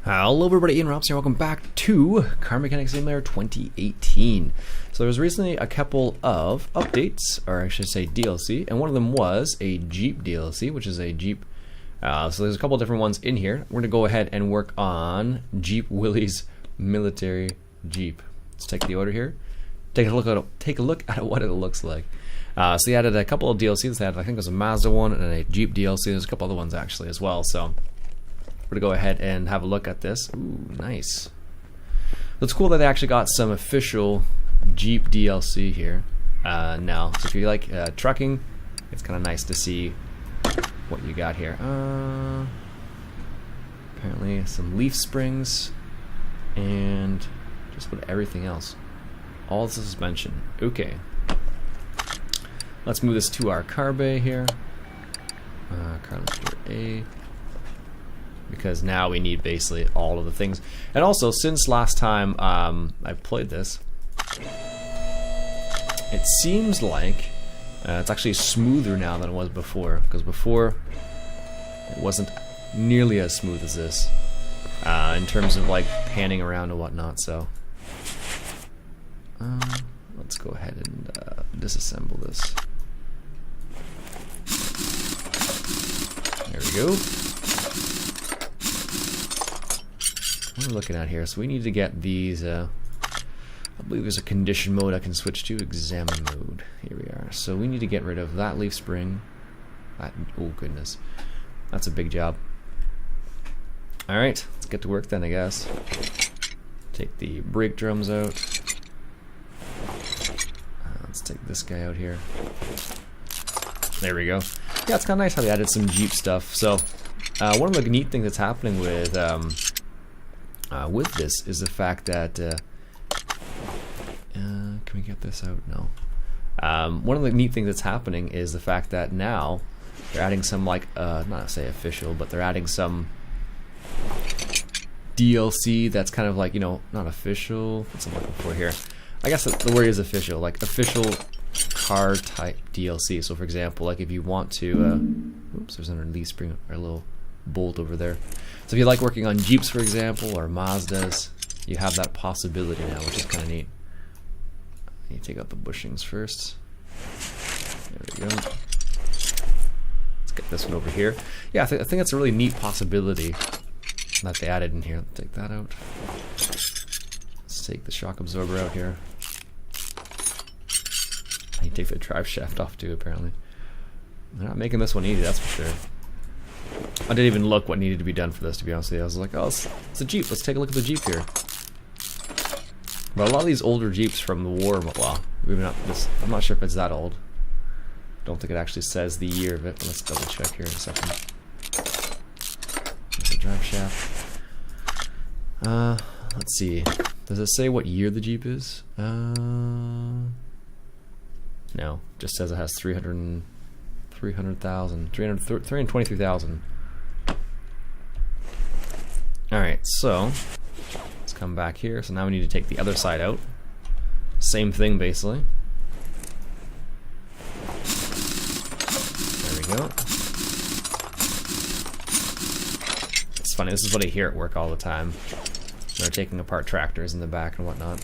Hello everybody, Ian Robson here. Welcome back to Car Mechanic Simulator 2018. So there was recently a couple of updates, or I should say DLC, and one of them was a Jeep DLC, which is a Jeep. So there's a couple different ones in here. We're going to go ahead and work on Jeep Willys Military Jeep. Let's take the order here. Take a look at what it looks like. So they added a couple of DLCs. They had, I think, there's a Mazda one and a Jeep DLC. There's a couple other ones actually as well. So we're gonna go ahead and have a look at this. Ooh, nice. It's cool that they actually got some official Jeep DLC here now. So if you like trucking, it's kind of nice to see what you got here. Apparently some leaf springs and just about everything else. All the suspension. Okay. Let's move this to our car bay here. Car lifter A. Because now we need basically all of the things. And also, since last time I played this, it seems like it's actually smoother now than it was before. Because before, it wasn't nearly as smooth as this in terms of like panning around and whatnot. So let's go ahead and disassemble this. There we go. What are we looking at here? So we need to get these, I believe there's a condition mode I can switch to, examine mode. Here we are. So we need to get rid of that leaf spring. Oh goodness, that's a big job. Alright, let's get to work then, I guess. Take the brake drums out. Let's take this guy out here. There we go. Yeah, it's kind of nice how they added some Jeep stuff. So one of the neat things that's happening with this is the fact that can we get this out? No. One of the neat things that's happening is the fact that now they're adding some like not to say official, but they're adding some DLC that's kind of like, you know, not official. What's I'm looking for here? I guess the word is official, like official car type DLC. So for example, like if you want to oops, there's another leaf spring or a little bolt over there. So if you like working on Jeeps, for example, or Mazdas, you have that possibility now, which is kind of neat. You take out the bushings first. There we go. Let's get this one over here. Yeah, I think that's a really neat possibility that they added in here. Take that out. Let's take the shock absorber out here. You take the drive shaft off too, apparently. They're not making this one easy, that's for sure. I didn't even look what needed to be done for this, to be honest with you. I was like, oh, it's a Jeep. Let's take a look at the Jeep here. But a lot of these older Jeeps from the war, well, maybe not this. I'm not sure if it's that old. Don't think it actually says the year of it. But let's double check here in a second. There's the drive shaft. Let's see. Does it say what year the Jeep is? No. Just says it has 323,000. Alright, so let's come back here. So now we need to take the other side out. Same thing basically. There we go. It's funny, this is what I hear at work all the time. They're taking apart tractors in the back and whatnot.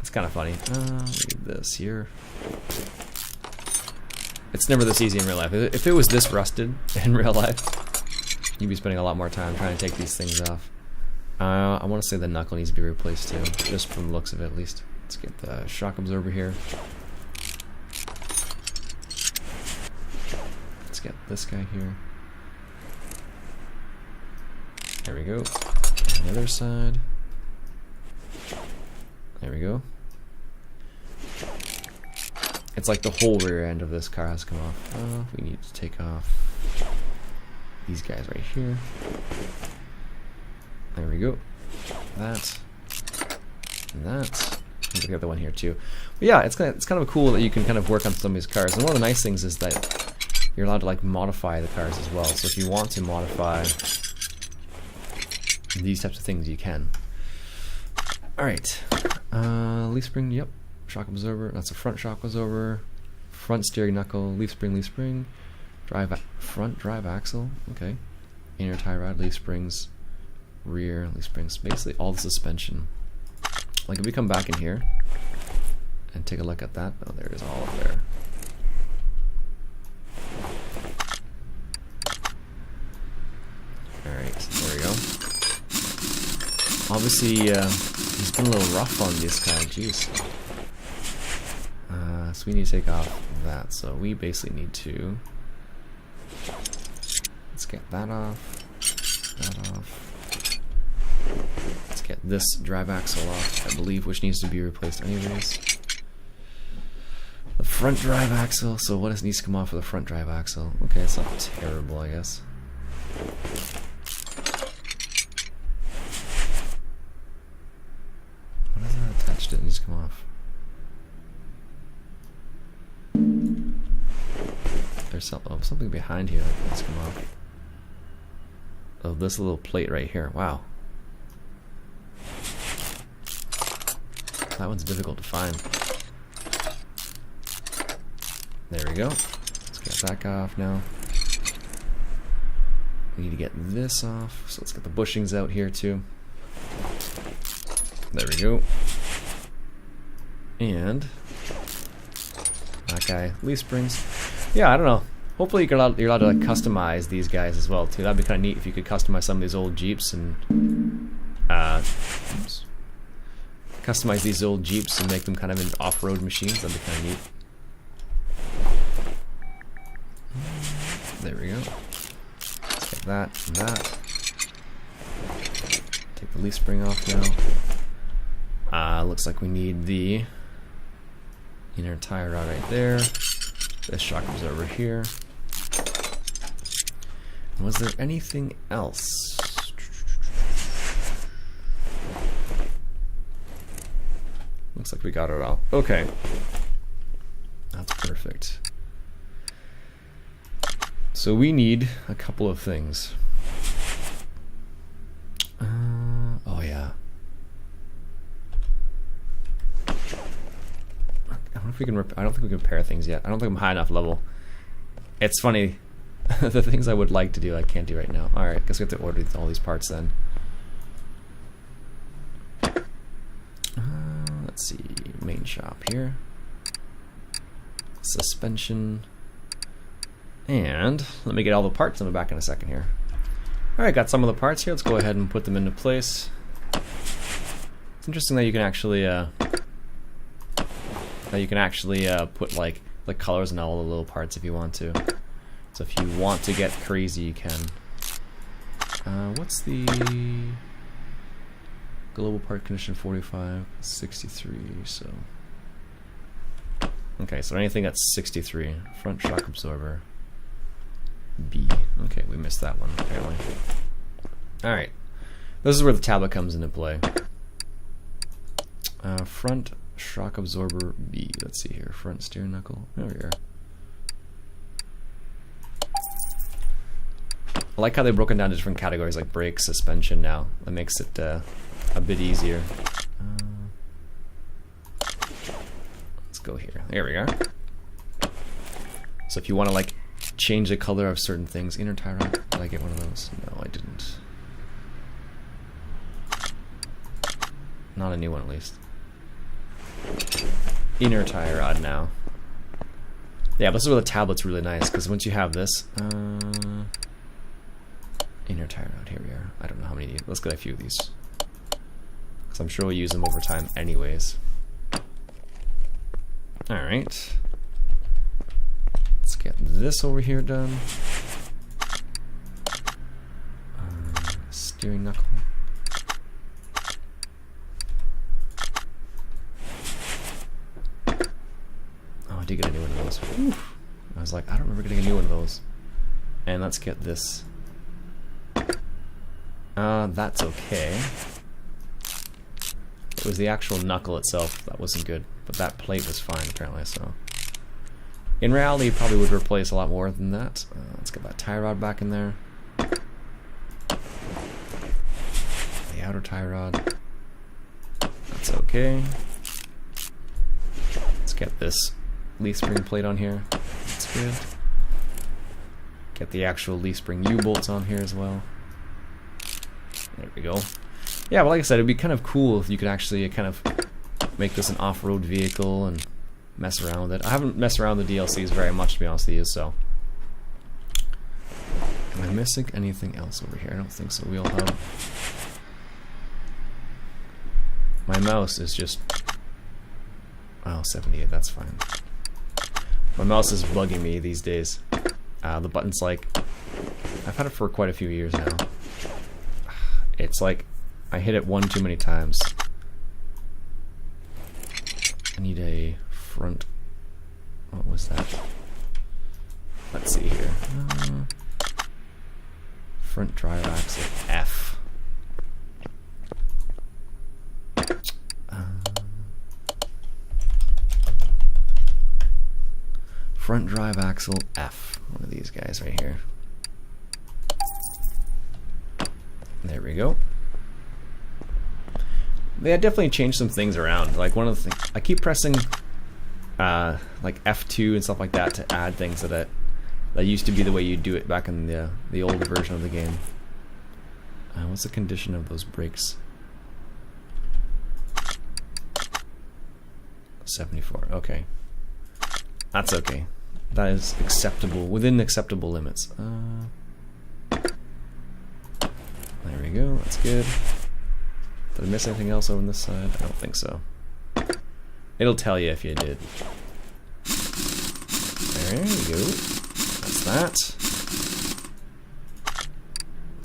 It's kind of funny. Read this here. It's never this easy in real life. If it was this rusted in real life, you'd be spending a lot more time trying to take these things off. I want to say the knuckle needs to be replaced too, just from the looks of it at least. Let's get the shock absorber here. Let's get this guy here. There we go. On the other side. There we go. It's like the whole rear end of this car has come off. We need to take off these guys right here. There we go. That. And that. And the other one here too. But yeah, it's kind of cool that you can kind of work on some of these cars. And one of the nice things is that you're allowed to like modify the cars as well. So if you want to modify these types of things, you can. Alright. Leaf spring, yep. Shock absorber, that's a front shock absorber, front steering knuckle, leaf spring, front drive axle, okay, inner tie rod, leaf springs, rear leaf springs, basically all the suspension. Like if we come back in here and take a look at that, oh, there it is all up there. Alright, there we go. Obviously, he's been a little rough on this guy, jeez. So we need to take off that, so we basically need to... Let's get that off, that off. Let's get this drive axle off, I believe, which needs to be replaced anyways. The front drive axle, so what needs to come off of the front drive axle? Okay, it's not terrible, I guess. What is that attached to? It needs to come off. There's something behind here that needs to come off. Oh, this little plate right here. Wow. That one's difficult to find. There we go. Let's get that guy off now. We need to get this off. So let's get the bushings out here too. There we go. And that guy, leaf springs. Yeah, I don't know. Hopefully you're allowed to like customize these guys as well too. That'd be kind of neat if you could customize some of these old Jeeps and customize these old Jeeps and make them kind of into off-road machines. That'd be kind of neat. There we go. Let's get that and that. Take the leaf spring off now. Looks like we need the inner tie rod right there. This shock absorber here. Was there anything else? Looks like we got it all. Okay. That's perfect. So we need a couple of things. Oh yeah. I don't know if we can. I don't think we can repair things yet. I don't think I'm high enough level. It's funny. The things I would like to do, I can't do right now. All right, guess we have to order all these parts then. Let's see, main shop here. Suspension. And let me get all the parts. I'll be back in a second here. All right, got some of the parts here. Let's go ahead and put them into place. It's interesting that you can actually put like the colors in all the little parts if you want to. So if you want to get crazy, you can. What's the global part condition? 45, 63. So okay, so anything that's 63. Front shock absorber. B. Okay, we missed that one apparently. All right, this is where the tablet comes into play. Front shock absorber B. Let's see here. Front steering knuckle. There we are. I like how they've broken down to different categories like brake, suspension now. That makes it a bit easier. Let's go here. There we are. So if you want to like change the color of certain things, inner tie rod, did I get one of those? No, I didn't. Not a new one at least. Inner tie rod now. Yeah, this is where the tablet's really nice because once you have this, inner tie rod, here we are. I don't know how many. Let's get a few of these because I'm sure we'll use them over time anyways. Alright, let's get this over here done. Steering knuckle. Oh, I did get a new one of those. Whew. I was like, I don't remember getting a new one of those. And let's get this. That's okay. It was the actual knuckle itself that wasn't good, but that plate was fine apparently, so. In reality, you probably would replace a lot more than that. Let's get that tie rod back in there. The outer tie rod. That's okay. Let's get this leaf spring plate on here. That's good. Get the actual leaf spring U-bolts on here as well. There we go. Yeah, but like I said, it'd be kind of cool if you could actually kind of make this an off-road vehicle and mess around with it. I haven't messed around with the DLCs very much, to be honest with you, so. Am I missing anything else over here? I don't think so. Wheel hub. My mouse is just... Oh, 78, that's fine. My mouse is bugging me these days. The button's like... I've had it for quite a few years now. It's like I hit it one too many times. I need a front... What was that? Let's see here. Front drive axle F. Front drive axle F. One of these guys right here. There we go. They had definitely changed some things around. Like one of the things, I keep pressing like F2 and stuff like that to add things that used to be the way you do it back in the older version of the game. What's the condition of those brakes? 74. Okay, that's okay. That is acceptable, within acceptable limits. There we go. That's good. Did I miss anything else over on this side? I don't think so. It'll tell you if you did. There you go. That's that.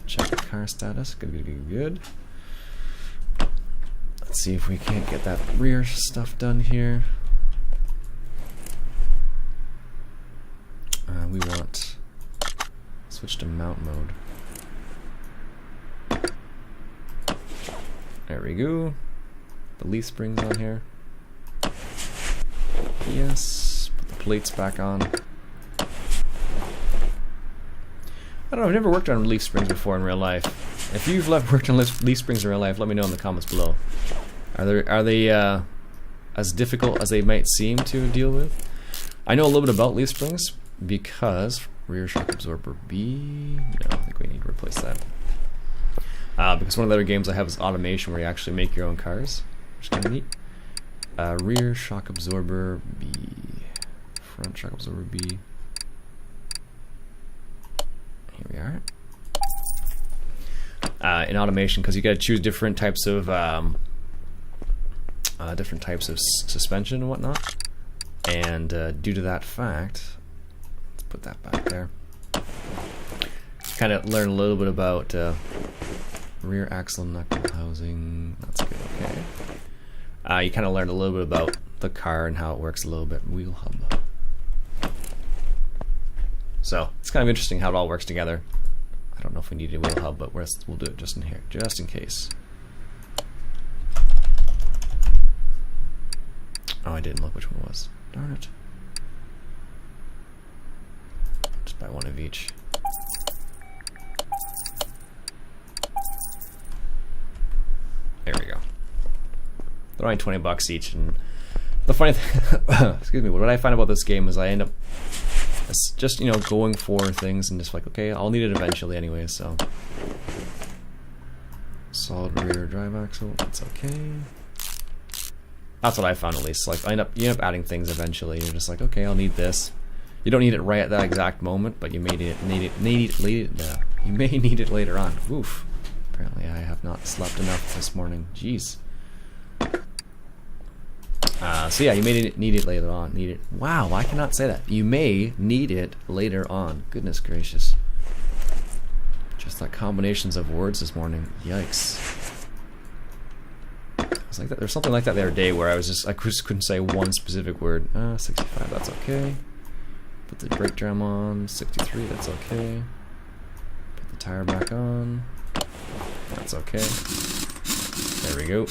Check the car status. Good, good, good, good. Let's see if we can't get that rear stuff done here. We want switch to mount mode. There we go. The leaf springs on here. Yes. Put the plates back on. I don't know, I've never worked on leaf springs before in real life. If you've worked on leaf springs in real life, let me know in the comments below. Are they as difficult as they might seem to deal with? I know a little bit about leaf springs because rear shock absorber B. No, I think we need to replace that. Because one of the other games I have is automation, where you actually make your own cars, which is kind of neat. Rear shock absorber B. Front shock absorber B. Here we are. In automation, because you got to choose different types of suspension and whatnot. And due to that fact, let's put that back there. Kind of learn a little bit about rear axle knuckle housing. That's good. Okay. You kind of learned a little bit about the car and how it works a little bit. Wheel hub. So it's kind of interesting how it all works together. I don't know if we need a wheel hub, but we'll do it just in here, just in case. Oh, I didn't look which one it was. Darn it. Just buy one of each. There we go. They're only 20 bucks each, and the funny thing, excuse me, what I find about this game is I end up just, you know, going for things and just like, okay, I'll need it eventually anyway, so. Solid rear drive axle, that's okay. That's what I found, at least. Like, you end up adding things eventually. You're just like, okay, I'll need this. You don't need it right at that exact moment, but you may need it later on. Oof. Apparently I have not slept enough this morning. Jeez. So yeah, you may need it later on. Wow, I cannot say that. You may need it later on. Goodness gracious. Just like combinations of words this morning. Yikes. It's like that. There's something like that the other day where I just couldn't say one specific word. 65, that's okay. Put the brake drum on. 63, that's okay. Put the tire back on. That's okay. There we go.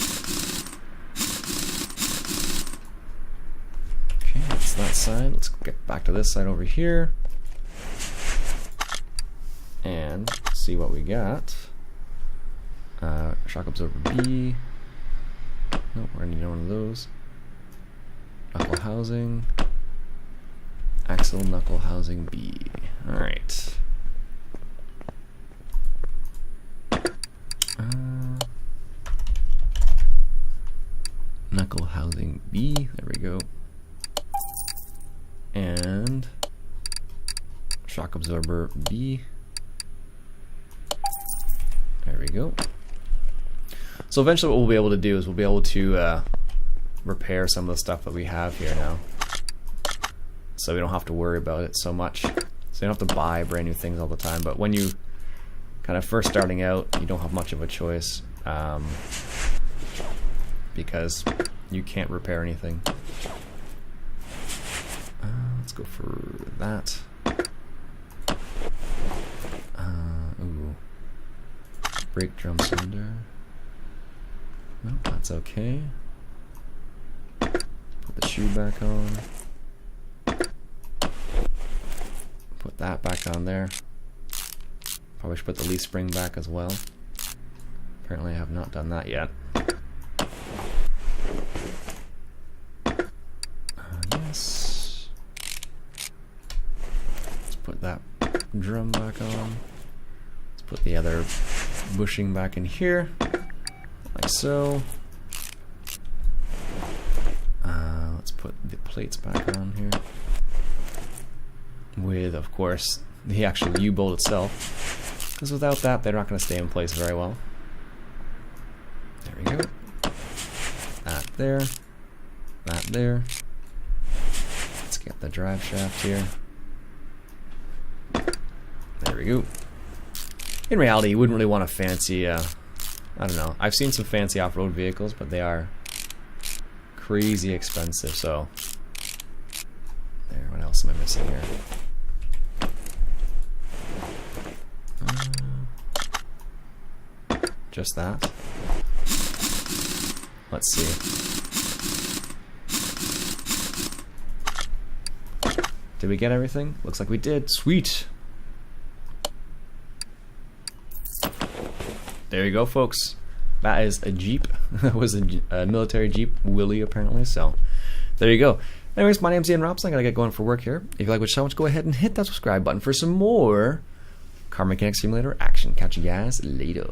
Okay, that's that side. Let's get back to this side over here. And see what we got. Shock absorber B. Nope, we're gonna need one of those. Knuckle housing. Axle knuckle housing B. Alright. housing B. There we go. And shock absorber B. There we go. So eventually what we'll be able to do is we'll be able to repair some of the stuff that we have here now. So we don't have to worry about it so much. So you don't have to buy brand new things all the time. But when you kind of first starting out, you don't have much of a choice because you can't repair anything. Let's go for that. Ooh. Brake drum cylinder. No, that's okay. Put the shoe back on. Put that back on there. Probably should put the leaf spring back as well. Apparently I have not done that yet. Yes. Let's put that drum back on. Let's put the other bushing back in here, like so. Let's put the plates back on here. With, of course, the actual U-bolt itself. Because without that, they're not going to stay in place very well. There we go. That there. That there. Let's get the drive shaft here. There we go. In reality, you wouldn't really want a fancy, I don't know. I've seen some fancy off-road vehicles, but they are crazy expensive, so. There, what else am I missing here? Just that. Let's see. Did we get everything? Looks like we did. Sweet! There you go, folks. That is a Jeep. That was a military Jeep Willie, apparently, so there you go. Anyways, my name's Ian Robson. I gotta get going for work here. If you like what you saw, go ahead and hit that subscribe button for some more Car Mechanic Simulator action. Catch you guys later.